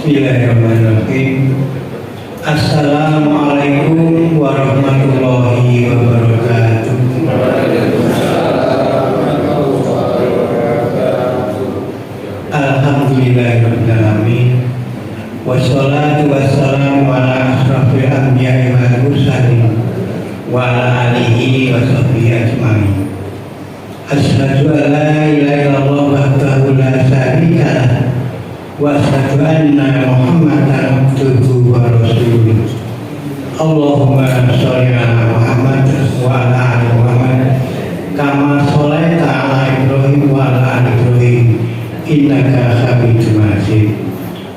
Bismillahirrahmanirrahim. Assalamualaikum warahmatullahi wabarakatuh. Alhamdulillahirabbil alamin. Wassalatu wassalamu ala asrofil anbiya'i wal mursalin wa ala alihi wa sahbihi ajmain. Asyhadu an la ilaha illallah wahdahu la syarika lah wa asyhadu anna Muhammadan abduhu wa rasuluh. Allahumma sholli ala Muhammad wa ala ali Muhammad kama sholaita ala Ibrahim wa ala ali Ibrahim innaka Hamidum Majid.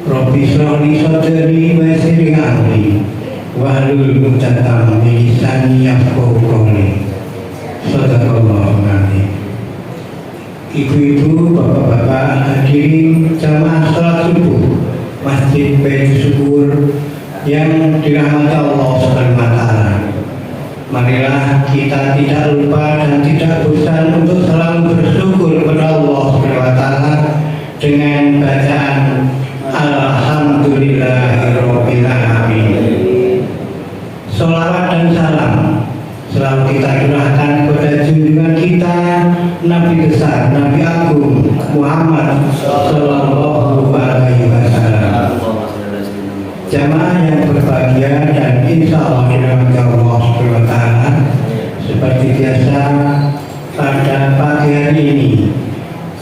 Rabbi shrah li sadri wa yassir li amri wahlul 'uqdatam min lisani yafqahu qawli. Shadaqallahul azim. Ibu-ibu, bapak-bapak, hadirin jamaah salat subuh Masjid Baitul Syukur yang dirahmati Allah Subhanahu wa taala. Marilah kita tidak lupa dan tidak bosan untuk selalu bersyukur kepada Allah Subhanahu wa taala dengan bacaan Alhamdulillahirabbil alamin. Sholawat dan salam selalu kita curahkan kepada junjungan kita Nabi besar, Nabi Agung Muhammad Sallallahu Alaihi Wasallam. Jamaah yang berbahagia dan insya Allah dirahmati Allah Subhanahu Wa Taala, seperti biasa pada pagi hari ini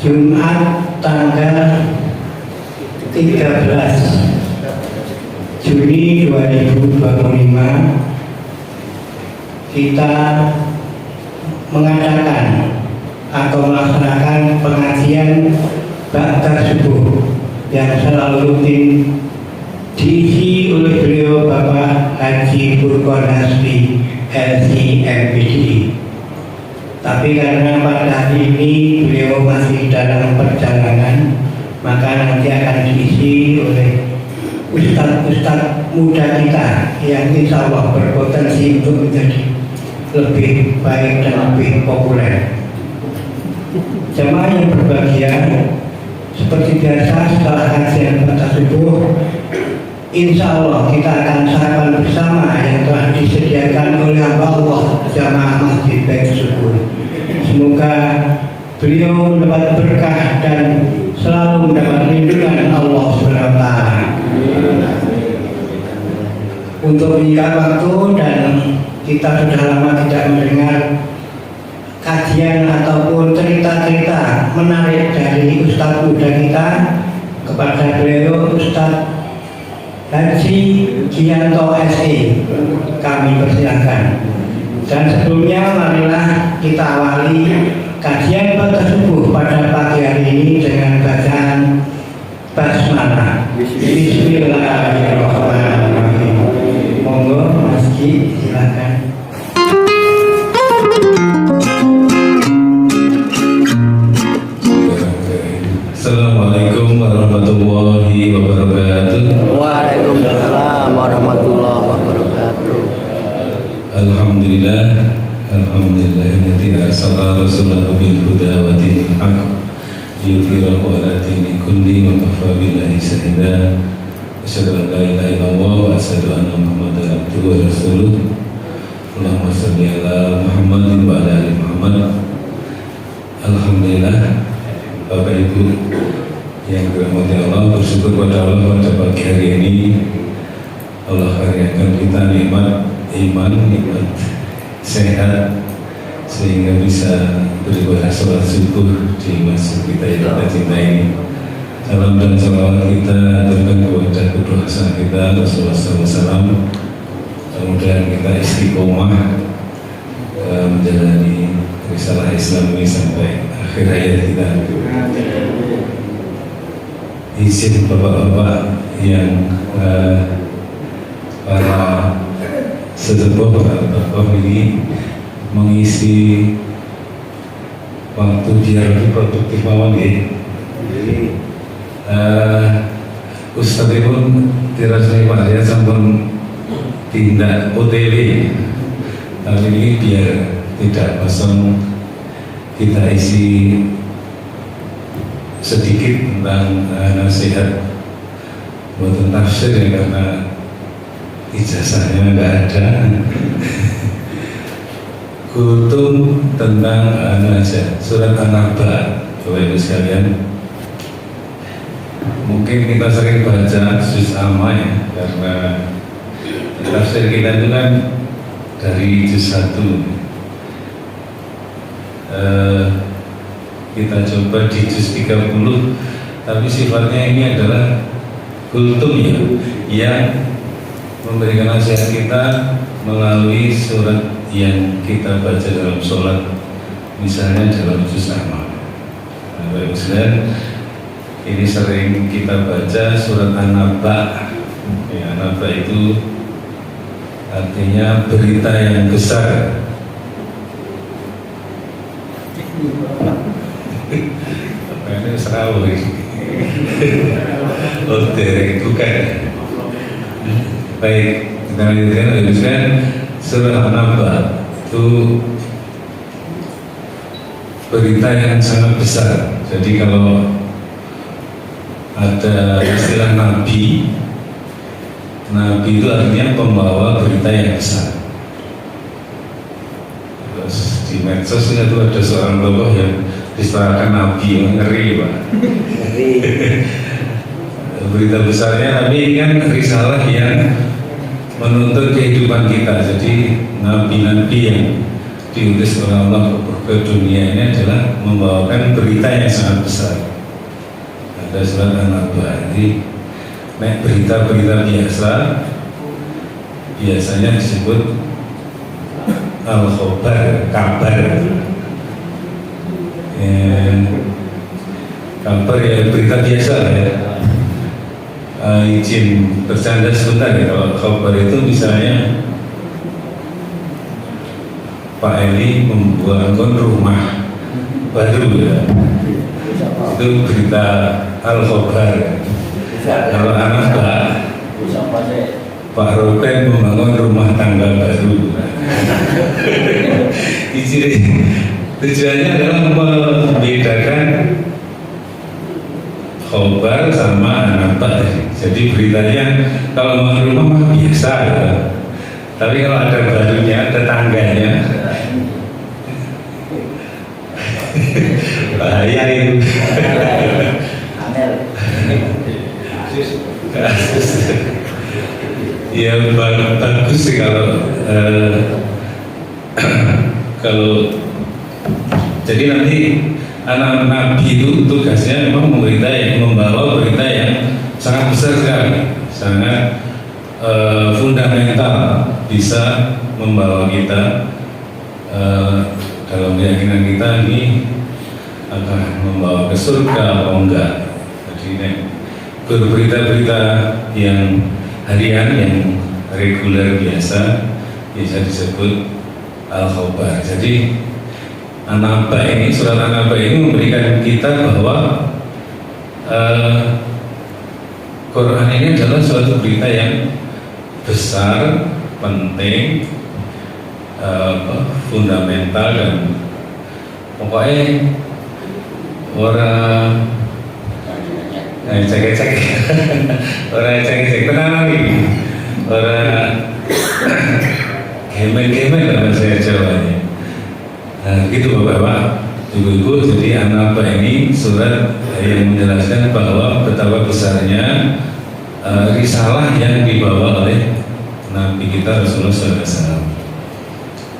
Jumat tanggal 13 Juni 2025 kita mengadakan atau melaksanakan pengajian ba'da subuh yang selalu rutin diisi oleh beliau Bapak Haji Furqan Hasbi LC-MPD. Tapi karena pada hari ini beliau masih dalam perjalanan, maka nanti akan diisi oleh ustadz-ustadz muda kita yang insya Allah berpotensi untuk menjadi lebih baik dan lebih populer. Jemaah yang berbahagia, seperti biasa setelah kajian ba'da subuh, insya Allah kita akan sarapan bersama yang telah disediakan oleh hamba Allah jamaah Masjid Baitul Syukur. Semoga beliau mendapat berkah dan selalu mendapat lindungan Allah Subhanahu wa taala. Untuk menyingkat waktu, dan kita sudah lama tidak mendengar kajian ataupun cerita-cerita menarik dari Ustadz muda kita, kepada beliau Ustadz Haji Gianto SE kami persilakan. Dan sebelumnya marilah kita awali kajian ba'da subuh pada pagi hari ini dengan bacaan basmalah. Bismillahirrahmanirrahim. Monggo Mas Ki, silakan. Assalamualaikum warahmatullahi wabarakatuh. Waalaikumsalam warahmatullahi wabarakatuh. Alhamdulillah, alhamdulillahilladzi arsala rasulahu bil huda wa dinil haqq liyudhhirahu 'ala dini kulli wa kafa billahi shahida. Asyhadu an la ilaha illallah wa asyhadu anna Muhammadan abduhu wa rasuluh. Allahumma shalli ala Muhammadin wa ala ali Muhammad. Alhamdulillah, Bapak Ibu yang dirahmati Allah, bersyukur pada Allah pada pagi hari ini Allah karuniakan kita nikmat iman, nikmat sehat, sehingga bisa beribadah sholat subuh di masjid kita yang kita cintai ini. Salam dan salawat kita aturkan kepada kedua hasanah kita Rasulullah SAW. Kemudian kita istiqomah menjalani risalah Islam ini sampai akhir hayat kita. Izin bapak-bapak yang para sesepuh, para tokoh ini mengisi waktu biar lebih produktif mawon ya. Ustadz pun dirasai Pak ya sampun tindak OTW, tapi ini biar tidak kosong kita isi sedikit tentang nasihat buatan tafsir ya, karena ijazahnya nggak ada. Kultum tentang aja surat An-Naba, Bapak Ibu sekalian. Mungkin kita sering baca juz amma ya, karena tafsir kita itu kan dari juz 1. Kita coba di juz 30, tapi sifatnya ini adalah kultum ya, yang memberikan nasihat kita melalui surat yang kita baca dalam sholat, misalnya dalam juz amma. Nah, Bapak Ibu sekalian, ini sering kita baca surat An-Naba. Ya, An-Naba itu artinya berita yang besar. Apa ini serawal ini? Oh, derek bukan. Baik, kita lanjutkan. Surah An-Naba itu berita yang sangat besar. Jadi kalau ada istilah nabi itu artinya pembawa berita yang besar. Terus di medsos itu ada seorang tokoh yang disebutkan nabi, ngeri Pak. Berita besarnya, tapi kan risalah yang menuntut kehidupan kita. Jadi nabi-nabi yang diutus oleh Allah ke dunia ini adalah membawakan berita yang sangat besar. Ada surat An-Naba. Jadi berita-berita biasa biasanya disebut al-khobar, kabar. Kabar ya berita biasa ya. Izin bercanda sebentar ya, kalau kabar itu misalnya Pak Eli membangun rumah baru ya, itu berita al-khobar. Kalau anak Pak Roken membangun rumah tangga baru. Tujuannya adalah membedakan khobar sama An-Naba. Jadi beritanya kalau mau rumah biasa ya. Tapi kalau ada barunya, tetangganya, bahaya itu. Ya bagus sih kalau jadi nanti anak nabi itu tugasnya memang membawa berita yang sangat besar sekali, sangat fundamental, bisa membawa kita dalam keyakinan kita ini akan membawa ke surga atau enggak. Jadi berberita-berita yang harian, yang reguler biasa disebut al-khobar. Jadi An-Naba ini, surat An-Naba ini memberikan kita bahwa Quran ini adalah suatu berita yang besar, penting, fundamental, dan pokoknya orang cek orang cek tenang lagi, orang gemen dalam bahasa Jawanya. Nah, gitu Bapak-bapak, Ibu-ibu. Jadi An-Naba ini surat yang menjelaskan bahwa betapa besarnya risalah yang dibawa oleh Nabi kita Rasulullah SAW.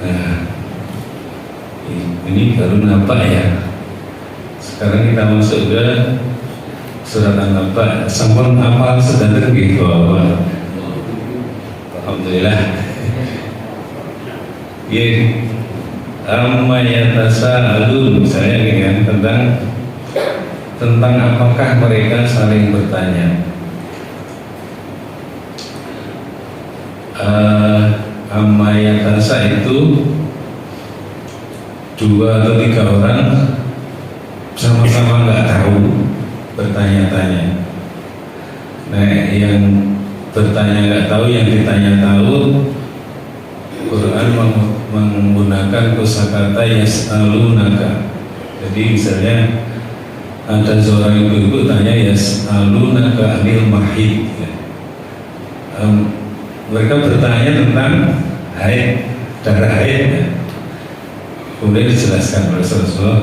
Nah, ini baru Naba ya. Sekarang kita masuk ke surat An-Naba. Sampun apal sedang gitu Bapak. Alhamdulillah. Ya, amma yatasaalun, saya ingin tentang apakah mereka saling bertanya. Amma yatasa itu 2 atau 3 orang sama-sama nggak tahu bertanya-tanya. Nah, yang bertanya nggak tahu, yang ditanya tahu. Quran menggunakan kosakata yas'alunaka. Jadi misalnya ada seorang ibu-ibu tanya yas'alunaka 'anil mahid. Mereka bertanya tentang haid, darah haid. Kemudian dijelaskan oleh Rasulullah.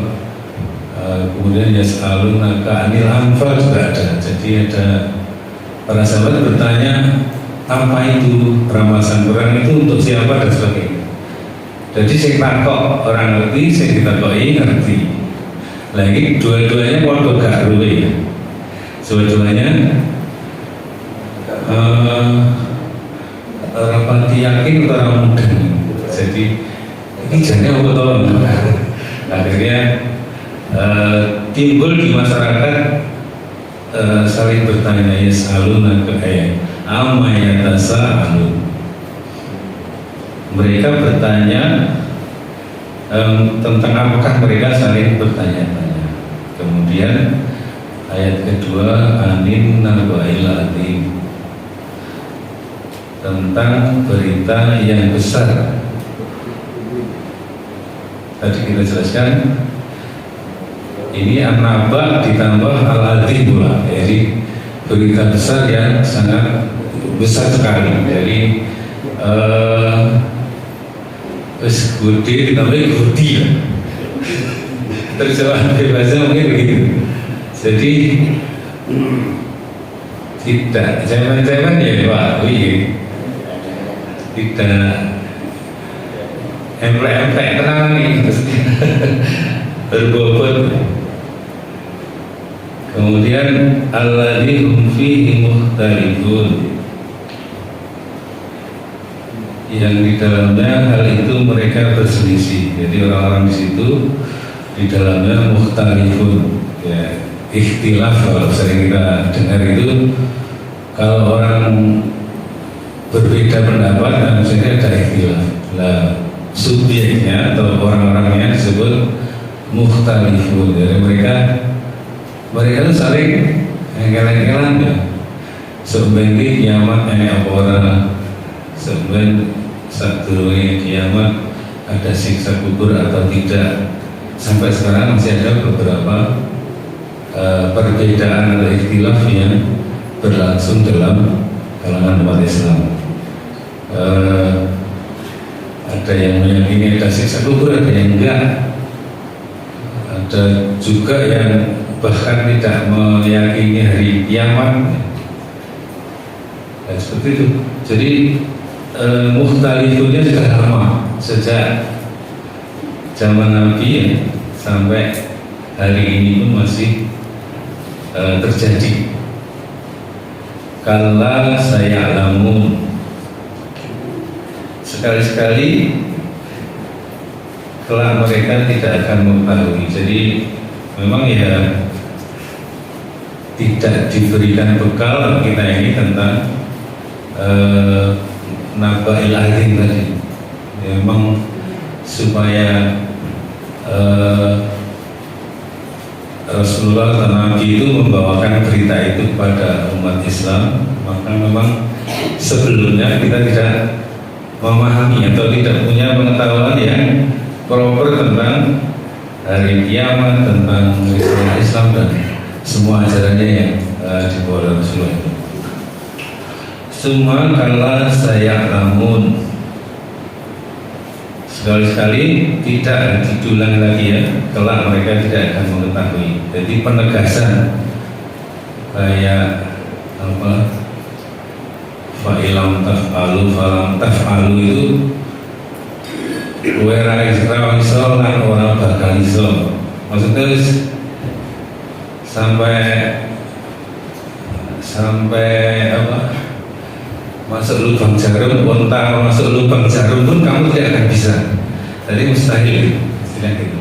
Kemudian yas'alunaka 'anil anfal juga ada. Jadi ada para sahabat bertanya apa itu rampasan perang itu untuk siapa dan sebagainya. Jadi saya takok orang ngerti, saya ditakoi ngerti. Lagi dua-duanya waktu gak ruwe ya. Dua-duanya rapati yakin atau orang muda. Jadi ini jadinya apa tolong. Akhirnya timbul di masyarakat saling bertanya yas'alunaka amma yatasa'alun. Mereka bertanya tentang apakah mereka saling bertanya-tanya. Kemudian ayat kedua anin naba'il azim, tentang berita yang besar. Tadi kita jelaskan ini an-naba ditambah al-azim pula, jadi berita besar yang sangat besar sekali. Jadi terus gede ditambah gudi ya. Terjemahan bebasnya mungkin begitu. Jadi tidak zaman-zaman ya Pak, tidak emplek-emplek tenang nih, berbobot. Kemudian alladzi hum fihi mukhtalifun, yang di dalamnya hal itu mereka berselisih. Jadi orang-orang di situ di dalamnya mukhtalifun, ya, ikhtilaf kalau sering kita dengar itu kalau orang berbeda pendapat dan misalnya ada ikhtilaf. Lah subjeknya atau orang-orangnya disebut mukhtalifun. Jadi mereka itu saling engkel-engkelan ya. Sebenarnya kiamat enek apa ora, sebenarnya sadurunge kiamat ada siksa kubur atau tidak. Sampai sekarang masih ada beberapa perbedaan atau ikhtilaf yang berlangsung dalam kalangan umat Islam. Ada yang meyakini ada siksa kubur, ada yang enggak. Ada juga yang bahkan tidak meyakini hari kiamat. Dan seperti itu. Jadi mukhtalifunnya sudah lama, sejak zaman Nabi ya, sampai hari ini pun masih terjadi. Kalla saya'lamun, sekali-sekali kelak mereka tidak akan mengetahui. Jadi memang ya tidak diberikan bekal kita ini tentang naba'il azim tadi. Memang supaya Rasulullah dan Nabi itu membawakan berita itu kepada umat Islam, maka memang sebelumnya kita tidak memahami atau tidak punya pengetahuan yang proper tentang hari kiamat, tentang Islam dan semua ajarannya yang dibawa oleh Rasulullah itu. Semua kala saya lamun, sekali-sekali tidak diulang lagi ya, kelak mereka tidak akan mengetahui. Jadi penegasan kayak apa, fa'ilam taf'alu falam taf'alu itu kowe ra iso lan ora bakal iso. Maksudnya sampai apa, masuk lubang jarum, unta masuk lubang jarum pun kamu tidak akan bisa. Jadi mustahil, istilah gitu.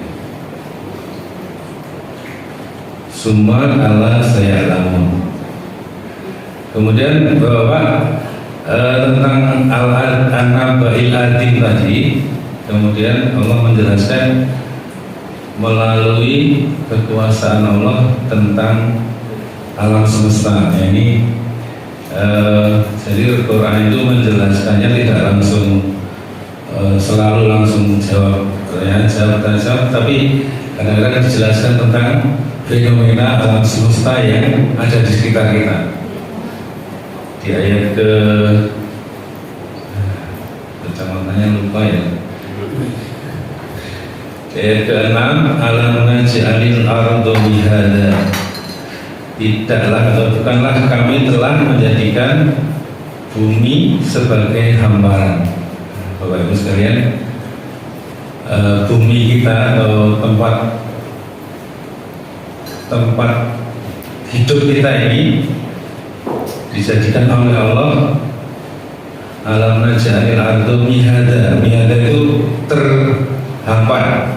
Summa Allah saya lamun. Kemudian Bapak tentang al-naba'il azim tadi, kemudian Allah menjelaskan melalui kekuasaan Allah tentang alam semesta. Ini jadi Al-Quran itu menjelaskannya tidak langsung selalu langsung jawab pertanyaan, tapi kadang-kadang dijelaskan tentang fenomena alam semesta yang ada di sekitar kita. Di ayat ke kecamatannya lupa ya. Di ayat ke-6, alam naj'alil arda mihada. Tidaklah atau bukanlah kami telah menjadikan bumi sebagai hamparan. Bapak Ibu sekalian, bumi kita atau tempat hidup kita ini dijadikan oleh Allah alam naj'alil arda mihada. Mihada itu terhampar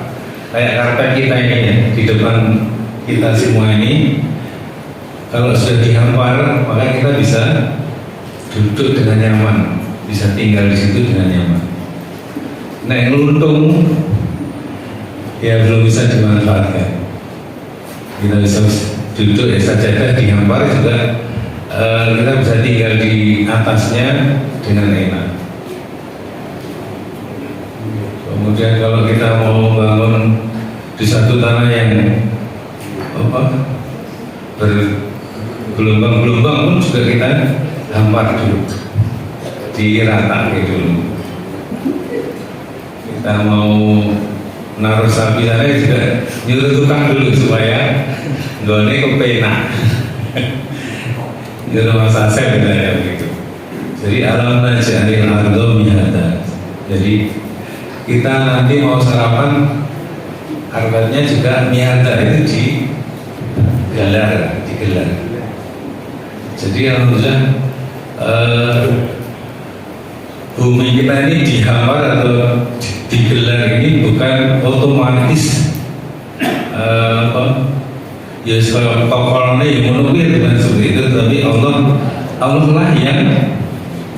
kayak karpet kita ini ya, di depan kita semua ini. Kalau sudah dihampar, maka kita bisa duduk dengan nyaman, bisa tinggal di situ dengan nyaman. Nah, yang luntung ya belum bisa dimanfaatkan. Kita bisa duduk ya sajadah dihampar juga, kita bisa tinggal di atasnya dengan enak. Kemudian kalau kita mau bangun di satu tanah yang bergelombang-gelombang pun juga kita hampar dulu, dirata dulu. Kita mau naruh sapi sana juga nyuruh tukang dulu supaya gone kepenak. Nyuruh Mas Asep ya begitu. Jadi alam naj'alil arda mihada. Jadi kita nanti mau sarapan, harganya juga mihada itu digelar. Jadi alhamdulillah bumi kita ini dihampar atau digelar ini bukan otomatis ya kalau kokolnya yang menukir bukan seperti itu, tapi Allah lah yang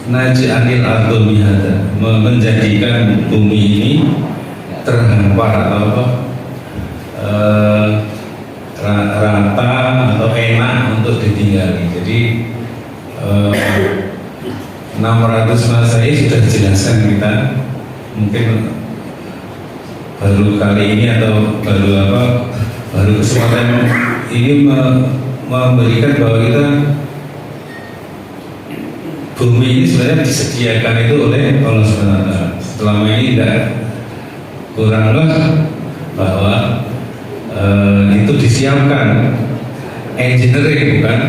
naj'alil arda mihada, menjadikan bumi ini terhampar atau rata atau enak untuk ditinggali. Jadi 600 Masehi sudah dijelaskan kita, mungkin baru kali ini atau baru kesempatan ini memberikan bahwa kita bumi ini sebenarnya disediakan itu oleh Allah SWT. Selama ini tidak kuranglah bahwa itu disiapkan engineering, bukan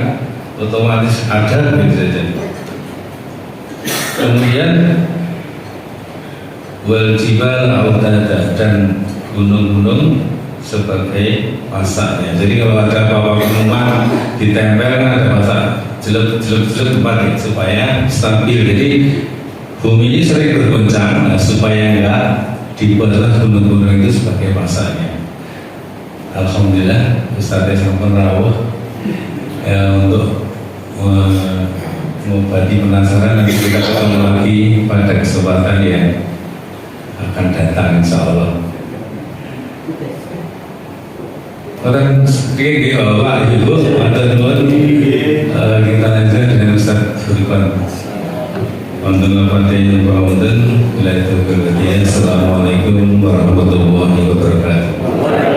otomatis ada begitu saja. Kemudian wal jibal autada, dan gunung-gunung sebagai pasaknya. Jadi kalau ada apa-apa rumah ditempel kan ada pasak jelek-jelek tempat supaya stabil. Jadi bumi ini sering bergoncang, supaya enggak dibuatlah gunung-gunung itu sebagai pasaknya. Alhamdulillah Ustadz sampun rawuh untuk mengobati penasaran. Nanti kita ketemu lagi pada kesempatan yang akan datang insyaallah. Orang sedikit di bawah ibu ada dua kita lanjut dengan Ustadz Furqan. Untuk yang Assalamualaikum warahmatullahi wabarakatuh.